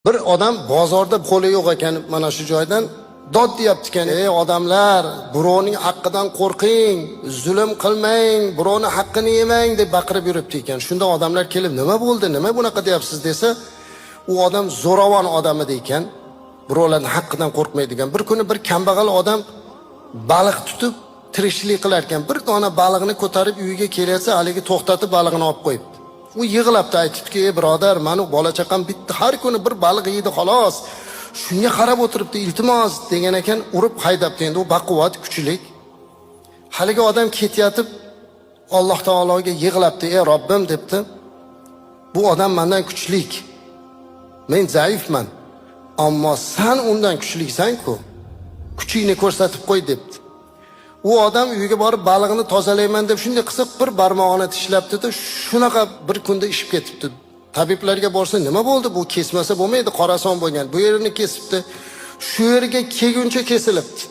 Bir odam bozorda qo'li yo'q ekan, mana shu joydan dod deyapti ekan. Ey odamlar, birovning haqqidan qo'rqing, zulm qilmang, birovning haqqini yemang deb baqirib yuribdi ekan. Shunda odamlar kelib, nima bo'ldi, nima bunaqa deyapsiz desa, u odam zo'ravon odam edi ekan, birovlarning haqqidan qo'rqmaydigan. Bir kuni bir kambag'al odam baliq tutib tirikchilik qilar ekan. Bir dona baliqni ko'tarib uyiga kelayotsa, haligi to'xtatib balig'ini olib qo'yibdi. U yig'labdi, aytibdiki, ey birodar, meni bola chaqam bitta, har kuni bir baliq yeydi xolos. Shunga qarab o'tiribdi, iltimos degan ekan, urib haydabdi. Endi u baquvvat, kuchlik. Haligi odam ketayotib Alloh taologa yig'labdi, ey Robbim debdi. Bu odam mendan kuchlik. Men zaifman. Ammo sen undan kuchliksan-ku. Kuchingni ko'rsatib qo'y debdi. U odam uyiga borib balig'ini tozalayman deb shunday qilib bir barmog'ini tishlabdi-da, shunaqa bir kunda ishib ketibdi. Tabiblarga borsa, nima bo'ldi? Bu kesmasa bo'lmaydi, qorason bo'lgan. Bu yerini kesibdi. Shu yerga kelguncha kesilibdi.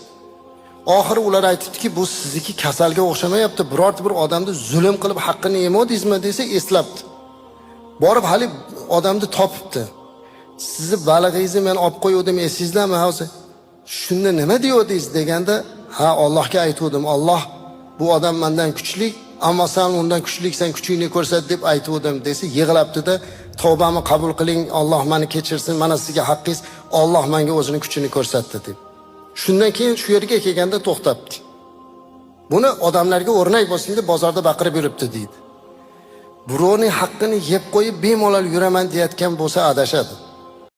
Oxiri ular aytibdiki, bu sizniki kasalga o'xshamayapti. Birorta bir odamni zulm qilib haqqini yemadingizmi desa, eslabdi. Borib hali odamni topibdi. Sizni balig'ingizni men olib qo'yuvdim, esingizlarmi hozir? Shunda nima deyodingiz deganda, ha, Allohga aytuvdim. Alloh, bu odam mendan kuchli, ammo sen undan kuchliksan, kuchingni ko'rsat deb aytuvdim desa, yig'labdi-da, tavbamni qabul qiling, Alloh meni kechirsin, mana sizga haqqingiz, Alloh menga o'zining kuchini ko'rsatdi deb. Shundan keyin shu yerga kelganda to'xtabdi. Buni odamlarga o'rnak bo'lsin deb bozorda baqirib yuribdi deydi. Birovning haqqini yeb qo'yib bemalol yuraman deyotgan bo'lsa adashadi.